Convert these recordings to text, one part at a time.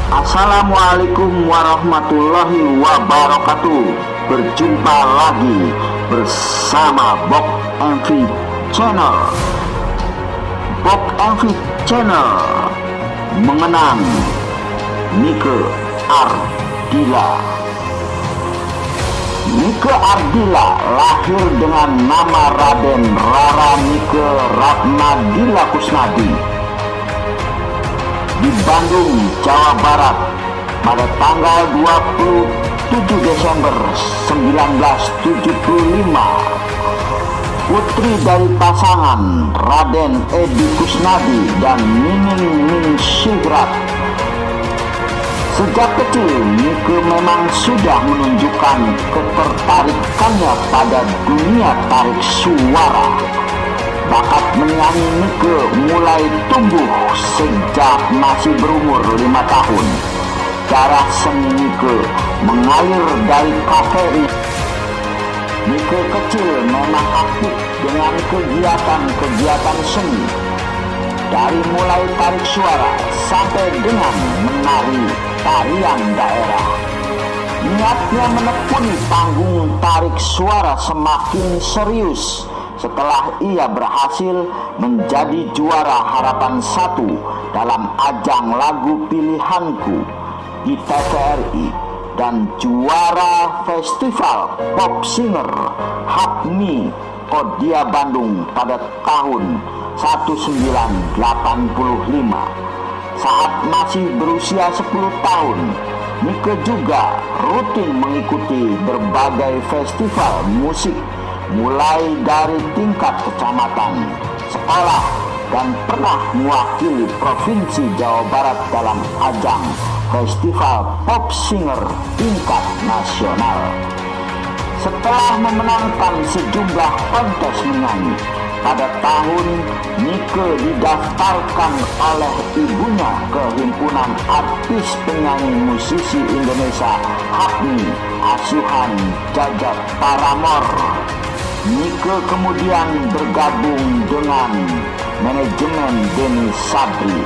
Assalamualaikum warahmatullahi wabarakatuh. Berjumpa lagi bersama Bob MV Channel. Bob MV Channel mengenang Nike Ardila. Nike Ardila lahir dengan nama Raden Rara Nike Ratnadila Kusnadi di Bandung, Jawa Barat pada tanggal 27 Desember 1975. Putri dari pasangan Raden Edi Kusnadi dan Nining Ningsigrat. Sejak kecil, Nike memang sudah menunjukkan ketertarikannya pada dunia tarik suara. Bakat menyanyi Nike mulai tumbuh sejak masih berumur 5 tahun. Darah seni Nike mengalir dari kakeknya. Nike kecil memang aktif dengan kegiatan-kegiatan seni, dari mulai tarik suara sampai dengan menari tarian daerah. Niatnya menekuni panggung tarik suara semakin serius setelah ia berhasil menjadi juara Harapan 1 dalam ajang lagu pilihanku di TVRI dan juara Festival Pop Singer HAPMI Kodia Bandung pada tahun 1985. Saat masih berusia 10 tahun, Nike juga rutin mengikuti berbagai festival musik mulai dari tingkat kecamatan, sekolah, dan pernah mewakili Provinsi Jawa Barat dalam ajang Festival Pop Singer tingkat nasional. Setelah memenangkan sejumlah kontes menyanyi, pada tahun Nike didaftarkan oleh ibunya ke Himpunan Artis Penyanyi Musisi Indonesia HAPMI asuhan Jajat Paramor. Nike kemudian bergabung dengan manajemen Denny Sabri,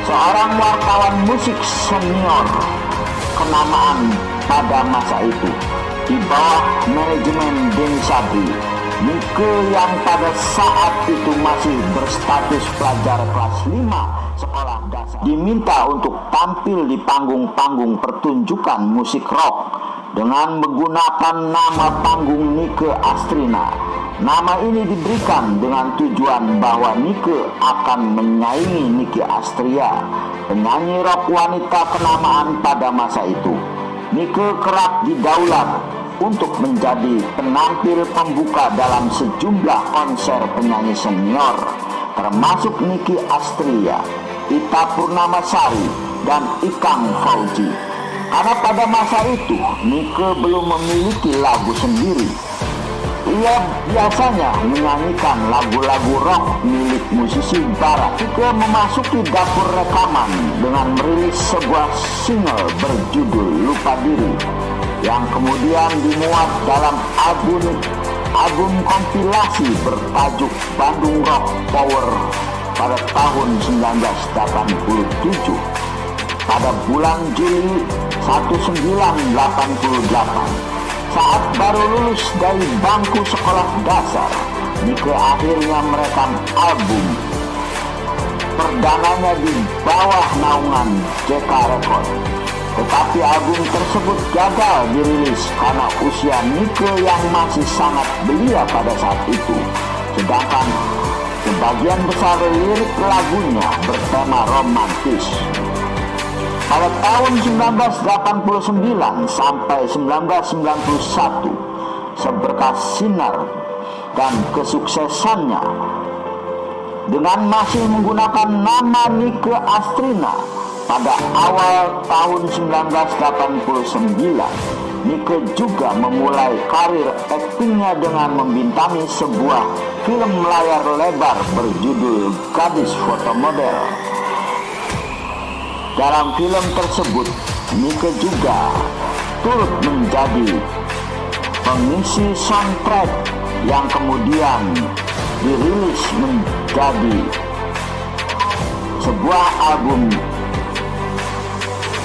seorang wartawan musik senior kenamaan pada masa itu. Di bawah manajemen Denny Sabri, Nike yang pada saat itu masih berstatus pelajar kelas 5 sekolah dasar diminta untuk tampil di panggung-panggung pertunjukan musik rock dengan menggunakan nama panggung Nike Astrina. Nama ini diberikan dengan tujuan bahwa Nike akan menyaingi Nicky Astria, penyanyi rock wanita kenamaan pada masa itu. Nike kerap didaulat untuk menjadi penampil pembuka dalam sejumlah konser penyanyi senior, termasuk Nicky Astria, Ita Purnamasari, dan Ikang Fauzi. Karena pada masa itu Nike belum memiliki lagu sendiri, ia biasanya menyanyikan lagu-lagu rock milik musisi barat. Nike memasuki dapur rekaman dengan merilis sebuah single berjudul Lupa Diri, yang kemudian dimuat dalam album kompilasi bertajuk Bandung Rock Power pada tahun 1987. Pada bulan Juli 1988, saat baru lulus dari bangku sekolah dasar, Nike akhirnya merekam album perdananya di bawah naungan JK Record. Tetapi album tersebut gagal dirilis karena usia Nike yang masih sangat belia pada saat itu, sedangkan sebagian besar lirik lagunya bertema romantis. Pada tahun 1989 sampai 1991, seberkas sinar dan kesuksesannya dengan masih menggunakan nama Nike Astrina. Pada awal tahun 1989, Nike juga memulai karir aktingnya dengan membintangi sebuah film layar lebar berjudul Gadis Foto Model. Dalam film tersebut, Nike juga turut menjadi pengisi soundtrack yang kemudian dirilis menjadi sebuah album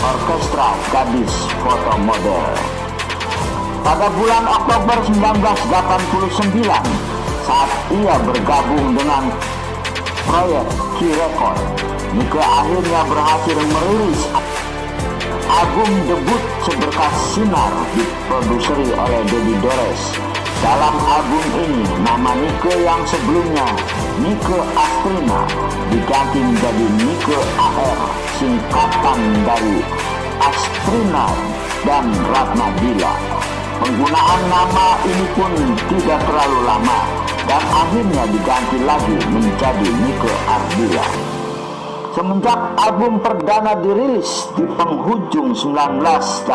orkestra gadis foto model. Pada bulan Oktober 1989, saat ia bergabung dengan proyek Key Record, Nike akhirnya berhasil merilis album debut Seberkas Sinar, diproduseri oleh Dedi Dores. Dalam album ini, nama Nike yang sebelumnya Nike Astrina diganti menjadi Nike AR, singkatan dari Astrina dan Ratnadila. Penggunaan nama ini pun tidak terlalu lama dan akhirnya diganti lagi menjadi Nike Ardila. Semenjak album perdana dirilis di penghujung 1989,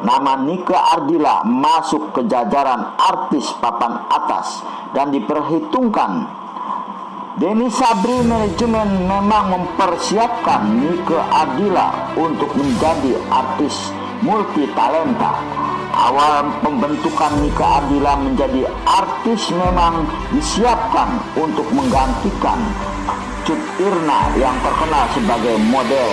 nama Nike Ardila masuk ke jajaran artis papan atas dan diperhitungkan. Denny Sabri manajemen memang mempersiapkan Nike Ardila untuk menjadi artis multi talenta. Awal pembentukan Nike Ardila menjadi artis memang disiapkan untuk menggantikan Cut Irna yang terkenal sebagai model,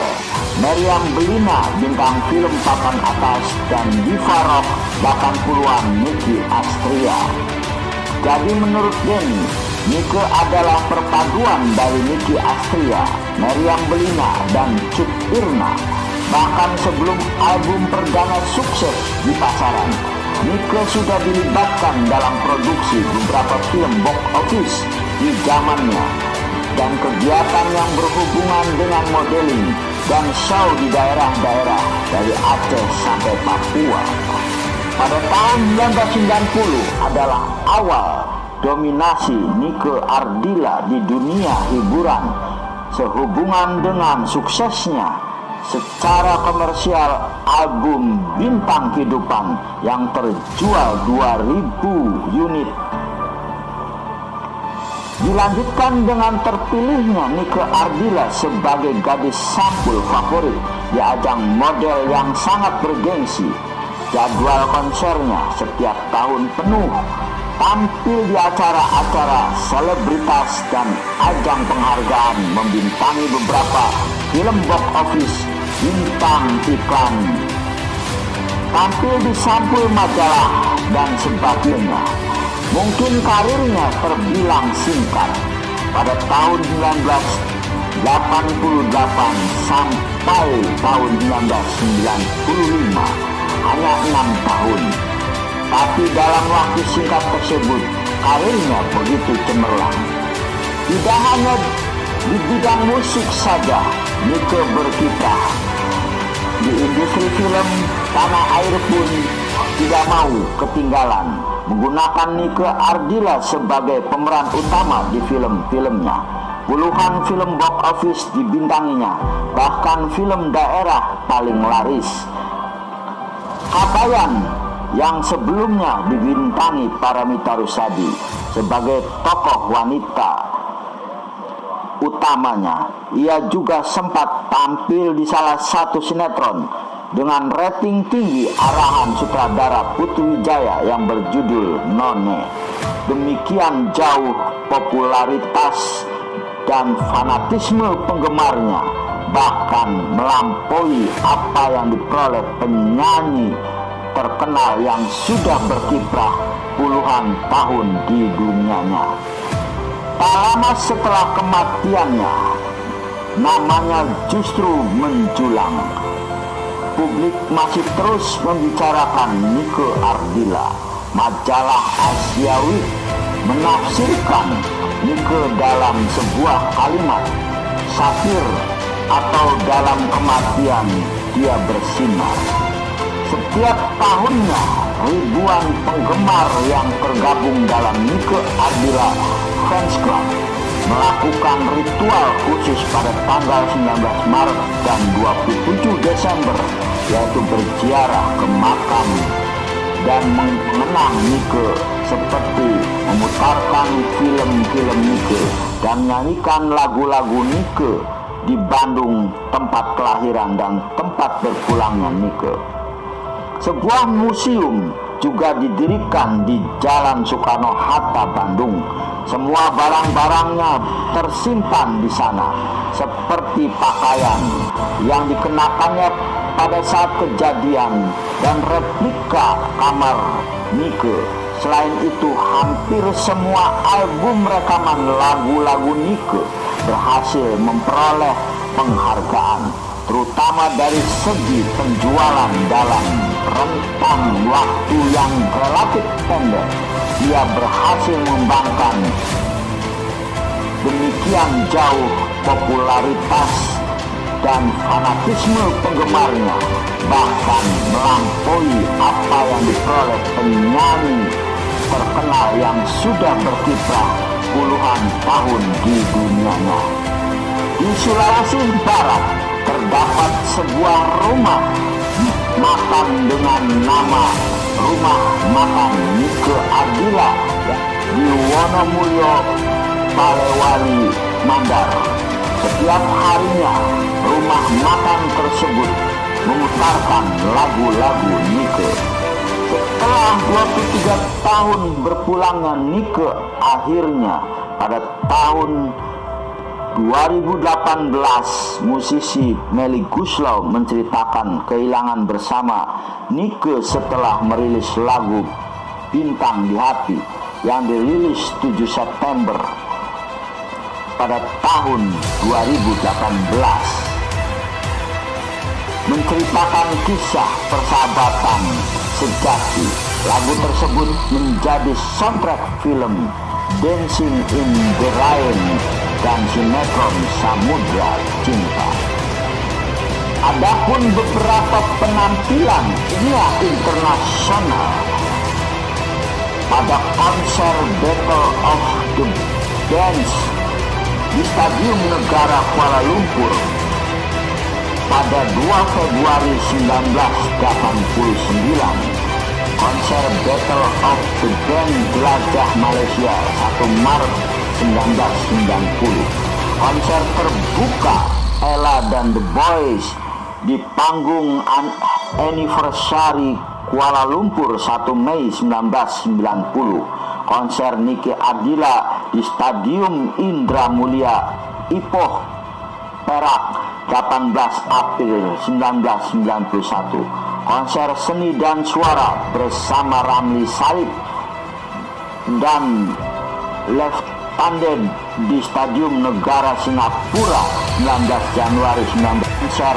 Meriam Belina bintang film papan atas, dan diva rock 80-an Nicky Astria. Jadi menurut Denny, Nike adalah perpaduan dari Nicky Astria, Meriam Belina, dan Cut Irna. Bahkan sebelum album perdana sukses di pasaran, Nike sudah dilibatkan dalam produksi beberapa film box office di zamannya dan kegiatan yang berhubungan dengan modeling dan show di daerah-daerah dari Aceh sampai Papua. Pada tahun 1990 adalah awal dominasi Nike Ardila di dunia hiburan sehubungan dengan suksesnya secara komersial album Bintang Kehidupan yang terjual 2.000 unit. Dilanjutkan dengan terpilihnya Nike Ardila sebagai gadis sampul favorit di ajang model yang sangat bergengsi. Jadwal konsernya setiap tahun penuh, tampil di acara-acara selebritas dan ajang penghargaan, membintangi beberapa film box office, bintang iklan, tampil di sampul majalah dan sebagainya. Mungkin karirnya terbilang singkat. Pada tahun 1988 sampai tahun 1995 hanya 6 tahun. Tapi dalam waktu singkat tersebut karirnya begitu cemerlang. Tidak hanya di bidang musik saja Nike berkiprah. Di industri film, tanah air pun tidak mau ketinggalan, menggunakan Nike Ardila sebagai pemeran utama di film-filmnya. Puluhan film box office dibintanginya, bahkan film daerah paling laris. Kabayan yang sebelumnya dibintangi Paramita Rusady sebagai tokoh wanita utamanya, ia juga sempat tampil di salah satu sinetron dengan rating tinggi arahan sutradara Putu Wijaya yang berjudul None. Demikian jauh popularitas dan fanatisme penggemarnya, bahkan melampaui apa yang diperoleh penyanyi terkenal yang sudah berkiprah puluhan tahun di dunianya. Tak lama setelah kematiannya, namanya justru menjulang. Publik masih terus membicarakan Nike Ardila. Majalah Asia Week menafsirkan Nike dalam sebuah kalimat satir atau dalam kematian dia bersinar. Setiap tahunnya ribuan penggemar yang tergabung dalam Nike Ardila Fans Club melakukan ritual khusus pada tanggal 19 Maret dan 27 Desember, yaitu berziarah ke makam dan mengenang Nike, seperti memutarkan film-film Nike dan menyanyikan lagu-lagu Nike di Bandung, tempat kelahiran dan tempat berpulangnya Nike. Sebuah museum juga didirikan di Jalan Soekarno-Hatta, Bandung, Semua barang-barangnya tersimpan di sana, seperti pakaian yang dikenakannya pada saat kejadian dan replika kamar Nike. Selain itu, hampir semua album rekaman lagu-lagu Nike berhasil memperoleh penghargaan, terutama dari segi penjualan dalam rentang waktu yang relatif pendek. Dia berhasil membangkang demikian jauh popularitas dan fanatisme penggemarnya, bahkan melampaui apa yang diperoleh penyanyi terkenal yang sudah berkiprah puluhan tahun di dunianya. Di Sulawesi Barat terdapat sebuah rumah makan dengan nama Rumah Makan Nike Ardila di Wonomulyo, Palewali, Mandar. Setiap harinya rumah makan tersebut memutarkan lagu-lagu Nike. Setelah 23 tahun berpulangnya Nike, akhirnya pada tahun 2018 musisi Melly Goeslaw menceritakan kehilangan bersama Nike setelah merilis lagu Bintang di Hati yang dirilis 7 September pada tahun 2018, menceritakan kisah persahabatan sejati. Lagu tersebut menjadi soundtrack film Dancing in the Rain dan sinetron Samudra Cinta. Adapun beberapa penampilan internasional pada konser Battle of the Bands di Stadium Negara Kuala Lumpur pada 2 Februari 1989. Konser Battle of the Band Jelajah Malaysia 1 Maret 1990. Konser terbuka Ella dan The Boys di panggung Anniversary Kuala Lumpur 1 Mei 1990. Konser Nike Ardila di Stadium Indra Mulia Ipoh, Perak 18 April 1991. Konser Seni dan Suara bersama Ramli Sarip dan Left Tandem di Stadium Negara Singapura 19 Januari 19. Konser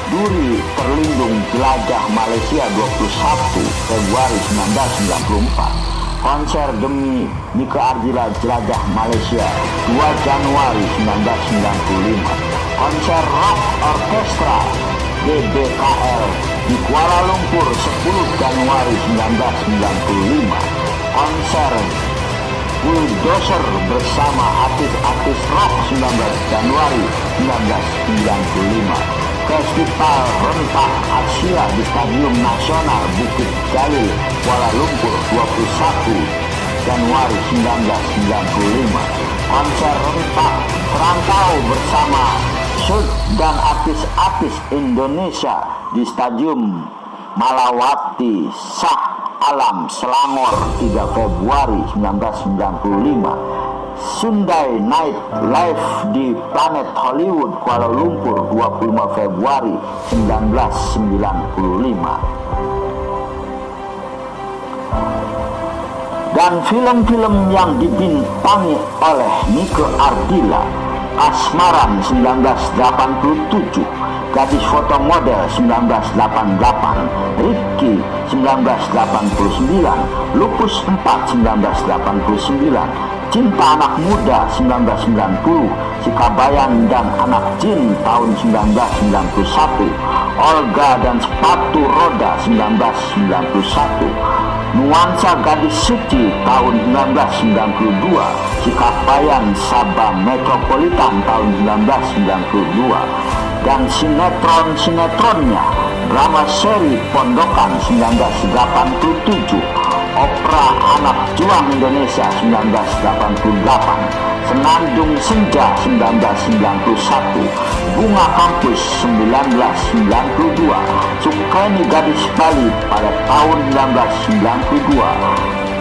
Duri Terlindung Jelajah Malaysia 21 Februari 1994. Konser Demi Nike Ardila Jelajah Malaysia 2 Januari 1995. Konser Rock Orchestra GBKL di Kuala Lumpur 10 Januari 1995. Konser Bulldozer bersama artis-artis rock 19 Januari 1995. Festival Rentak Asia di Stadium Nasional Bukit Jalil Kuala Lumpur 21 Januari 1995. Konser Rentak Perantau bersama Sud dan artis-artis Indonesia di Stadium Malawati Shah Alam Selangor 3 Februari 1995. Sundai Night Live di Planet Hollywood Kuala Lumpur 25 Februari 1995. Dan film-film yang dibintangi oleh Nike Ardila: Kasmaran 1987, Gadis Foto Model 1988, Rifki 1989, Lupus 4 1989, Cinta Anak Muda 1990, Sikabayan dan Anak Jin tahun 1991, Olga dan Sepatu Roda 1991, Nuansa Gadis Suci tahun 1992, Sikabayan Sabah Metropolitan tahun 1992, dan sinetron-sinetronnya, drama seri Pondokan 1987, Opera Anak Juang Indonesia 1988, Senandung Senja 1991, Bunga Kampus 1992, Sukaini Gadis Bali pada tahun 1992,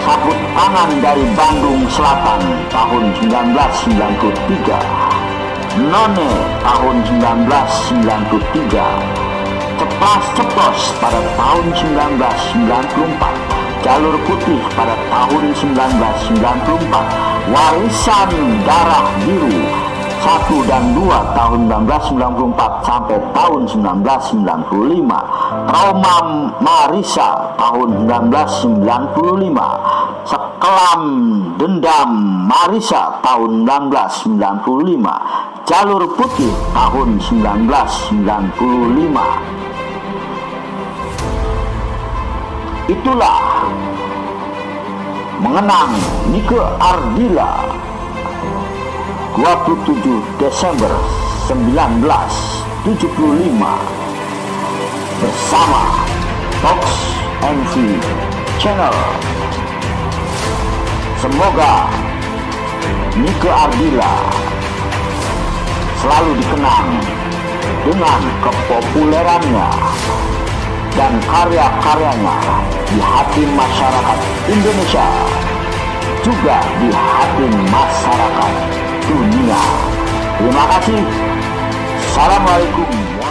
Sabut tangan dari Bandung Selatan tahun 1993, None tahun 1993, Ceplas-Ceplos pada tahun 1994, Jalur Putih pada tahun 1994, Warisan Darah Biru 1 dan 2 tahun 1994 sampai tahun 1995, Trauma Marisa tahun 1995, Sekelam Dendam Marisa tahun 1995, Jalur Putih tahun 1995. Itulah mengenang Nike Ardila 27 Desember 1975 bersama Fox MV Channel. Semoga Nike Ardila selalu dikenang dengan kepopulerannya dan karya-karyanya di hati masyarakat Indonesia, juga di hati masyarakat dunia. Terima kasih. Assalamualaikum.